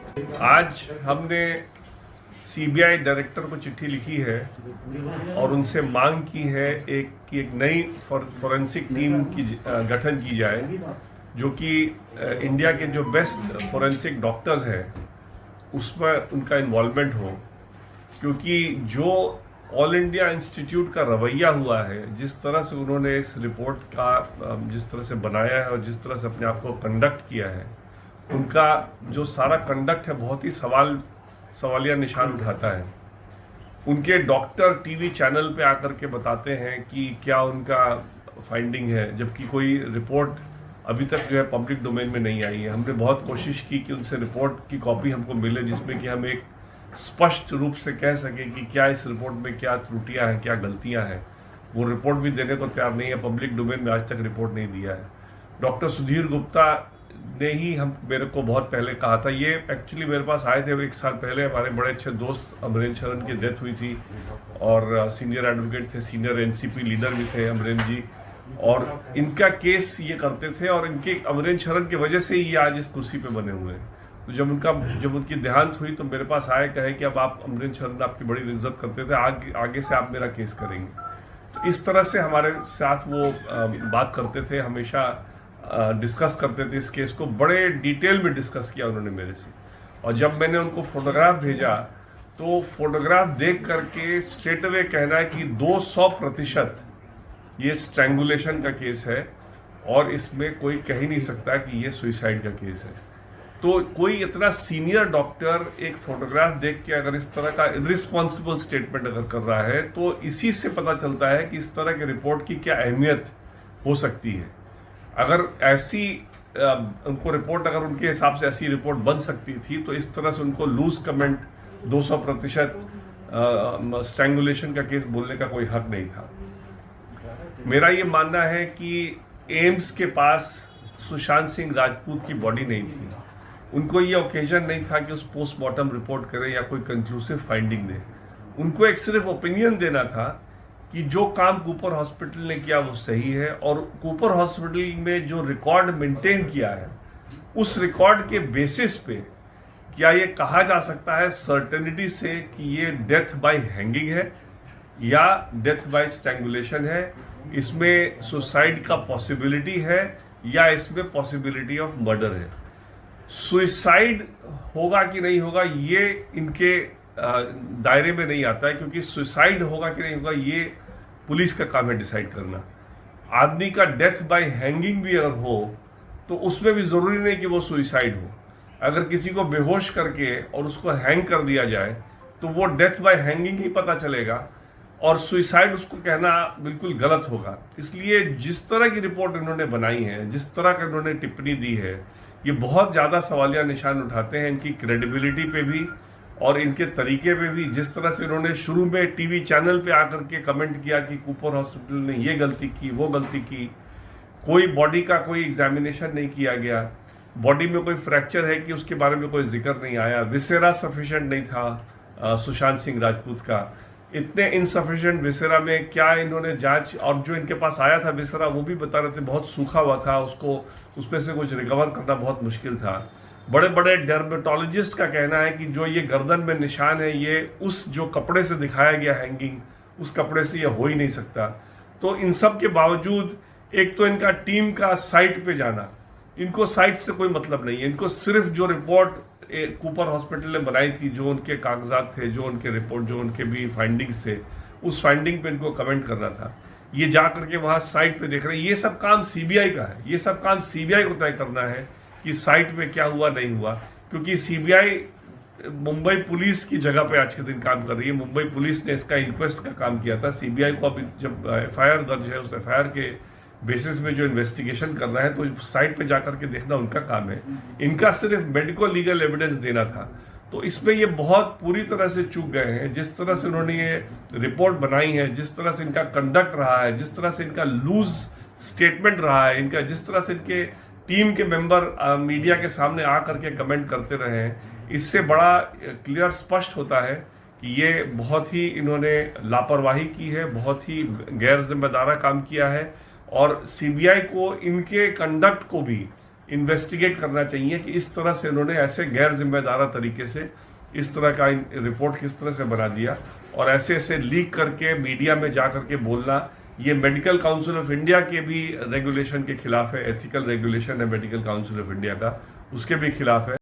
आज हमने CBI director को चिट्ठी लिखी है और उनसे मांग की है कि एक नई फॉरेंसिक टीम की गठन की जाए, जो कि इंडिया के जो बेस्ट फॉरेंसिक डॉक्टर्स हैं उसमें उनका इन्वॉल्वमेंट हो। क्योंकि जो ऑल इंडिया इंस्टीट्यूट का रवैया हुआ है, जिस तरह से उन्होंने इस रिपोर्ट का जिस तरह से बनाया है और जिस तरह से अपने आप को कंडक्ट किया है, उनका जो सारा कंडक्ट है बहुत ही सवालिया निशान उठाता है। उनके डॉक्टर टीवी चैनल पे आकर के बताते हैं कि क्या उनका फाइंडिंग है, जबकि कोई रिपोर्ट अभी तक जो है पब्लिक डोमेन में नहीं आई है। हमने बहुत कोशिश की कि उनसे रिपोर्ट की कॉपी हमको मिले, जिसमें कि हम एक स्पष्ट रूप से कह सकें कि क्या इस रिपोर्ट में क्या त्रुटियां हैं, क्या गलतियां हैं। वो रिपोर्ट भी देने को तैयार नहीं है, पब्लिक डोमेन में आज तक रिपोर्ट नहीं दिया है। डॉक्टर सुधीर गुप्ता ने ही हम मेरे को बहुत पहले कहा था, ये एक्चुअली मेरे पास आए थे 1 साल पहले। हमारे बड़े अच्छे दोस्त अमरेंद्र शरण की डेथ हुई थी और सीनियर एडवोकेट थे, सीनियर एनसीपी लीडर भी थे अमरेंद्र जी, और इनका केस ये करते थे और इनके अमरेंद्र शरण की वजह से ही ये आज इस कुर्सी पे बने हुए हैं। तो जब उनकी देहांत हुई तो मेरे पास आए, कहे कि अब आप अमरेंद्र शरण आपकी बड़ी इज्जत करते थे, आगे से आप मेरा केस करेंगे। तो इस तरह से हमारे साथ वो बात करते थे, हमेशा डिस्कस करते थे इस केस को, बड़े डिटेल में डिस्कस किया उन्होंने मेरे से। और जब मैंने उनको फोटोग्राफ भेजा तो फोटोग्राफ देख करके स्ट्रेट अवे कहना है कि 200% ये स्ट्रैंगुलेशन का केस है और इसमें कोई कह ही नहीं सकता कि ये सुइसाइड का केस है। तो कोई इतना सीनियर डॉक्टर एक फोटोग्राफ देख के अगर इस तरह का इररिस्पॉन्सिबल स्टेटमेंट अगर कर रहा है, तो इसी से पता चलता है कि इस तरह के रिपोर्ट की क्या अहमियत हो सकती है। अगर ऐसी उनको रिपोर्ट, अगर उनके हिसाब से ऐसी रिपोर्ट बन सकती थी, तो इस तरह से उनको लूज कमेंट 200% स्ट्रैंगुलेशन का केस बोलने का कोई हक नहीं था। मेरा ये मानना है कि एम्स के पास सुशांत सिंह राजपूत की बॉडी नहीं थी, उनको ये ओकेजन नहीं था कि उस पोस्टमार्टम रिपोर्ट करें या कोई कंक्लूसिव फाइंडिंग दे। उनको एक सिर्फ ओपिनियन देना था कि जो काम कूपर हॉस्पिटल ने किया वो सही है, और कूपर हॉस्पिटल में जो रिकॉर्ड मेंटेन किया है उस रिकॉर्ड के बेसिस पे क्या ये कहा जा सकता है सर्टेनिटी से कि ये डेथ बाय हैंगिंग है या डेथ बाय स्ट्रैंगुलेशन है, इसमें सुसाइड का पॉसिबिलिटी है या इसमें पॉसिबिलिटी ऑफ मर्डर है। सुसाइड होगा कि नहीं होगा ये इनके दायरे में नहीं आता है, क्योंकि सुसाइड होगा कि नहीं होगा ये पुलिस का काम है डिसाइड करना। आदमी का डेथ बाय हैंगिंग भी अगर हो तो उसमें भी जरूरी नहीं कि वो सुसाइड हो। अगर किसी को बेहोश करके और उसको हैंग कर दिया जाए तो वो डेथ बाय हैंगिंग ही पता चलेगा, और सुसाइड उसको कहना बिल्कुल गलत होगा। इसलिए जिस तरह की रिपोर्ट इन्होंने बनाई है, जिस तरह का इन्होंने टिप्पणी दी है, ये बहुत ज्यादा सवालिया निशान उठाते हैं इनकी क्रेडिबिलिटी पे भी और इनके तरीके पे भी। जिस तरह से इन्होंने शुरू में टीवी चैनल पे आकर के कमेंट किया कि कूपर हॉस्पिटल ने ये गलती की, वो गलती की, कोई बॉडी का कोई एग्जामिनेशन नहीं किया गया, बॉडी में कोई फ्रैक्चर है कि उसके बारे में कोई जिक्र नहीं आया, विसेरा सफिशिएंट नहीं था सुशांत सिंह राजपूत का, इतने इनसफिशिएंट विसेरा में क्या इन्होंने जांच, और जो इनके पास आया था विसेरा वो भी बता रहे थे बहुत सूखा हुआ था, उसको उसमें से कुछ रिकवर करना बहुत मुश्किल था। बड़े बड़े डर्मेटोलॉजिस्ट का कहना है कि जो ये गर्दन में निशान है ये उस जो कपड़े से दिखाया गया हैंगिंग, उस कपड़े से ये हो ही नहीं सकता। तो इन सब के बावजूद एक तो इनका टीम का साइट पे जाना, इनको साइट से कोई मतलब नहीं है, इनको सिर्फ जो रिपोर्ट कूपर हॉस्पिटल ने बनाई थी, जो उनके कागजात थे, जो उनके रिपोर्ट, जो उनके भी फाइंडिंग्स थे, उस फाइंडिंग पे इनको कमेंट करना था। ये जा करके वहां साइट पे देख रहे हैं, ये सब काम सीबीआई का है, ये सब काम सीबीआई को तय करना है कि साइट में क्या हुआ नहीं हुआ। क्योंकि सीबीआई मुंबई पुलिस की जगह पे आज के दिन काम कर रही है। मुंबई पुलिस ने इसका इंक्वेस्ट का काम किया था, सीबीआई को अभी जब एफआईआर दर्ज है उस एफआईआर के बेसिस में जो इन्वेस्टिगेशन करना है, तो साइट पे जाकर के देखना उनका काम है। इनका सिर्फ मेडिको लीगल एविडेंस देना था। तो इसमें ये बहुत पूरी तरह से चूक गए हैं। जिस तरह से उन्होंने ये रिपोर्ट बनाई है, जिस तरह से इनका कंडक्ट रहा है, जिस तरह से इनका लूज स्टेटमेंट रहा है, इनका जिस तरह से इनके टीम के मेंबर मीडिया के सामने आकर के कमेंट करते रहे हैं, इससे बड़ा क्लियर स्पष्ट होता है कि ये बहुत ही इन्होंने लापरवाही की है, बहुत ही गैर जिम्मेदारा काम किया है, और सीबीआई को इनके कंडक्ट को भी इन्वेस्टिगेट करना चाहिए कि इस तरह से उन्होंने ऐसे गैर जिम्मेदारा तरीके से इस तरह का रिपोर्ट किस तरह से बना दिया और ऐसे ऐसे लीक करके मीडिया में जा करके बोलना, ये मेडिकल काउंसिल ऑफ इंडिया के भी रेगुलेशन के खिलाफ है, एथिकल रेगुलेशन है मेडिकल काउंसिल ऑफ इंडिया का, उसके भी खिलाफ है।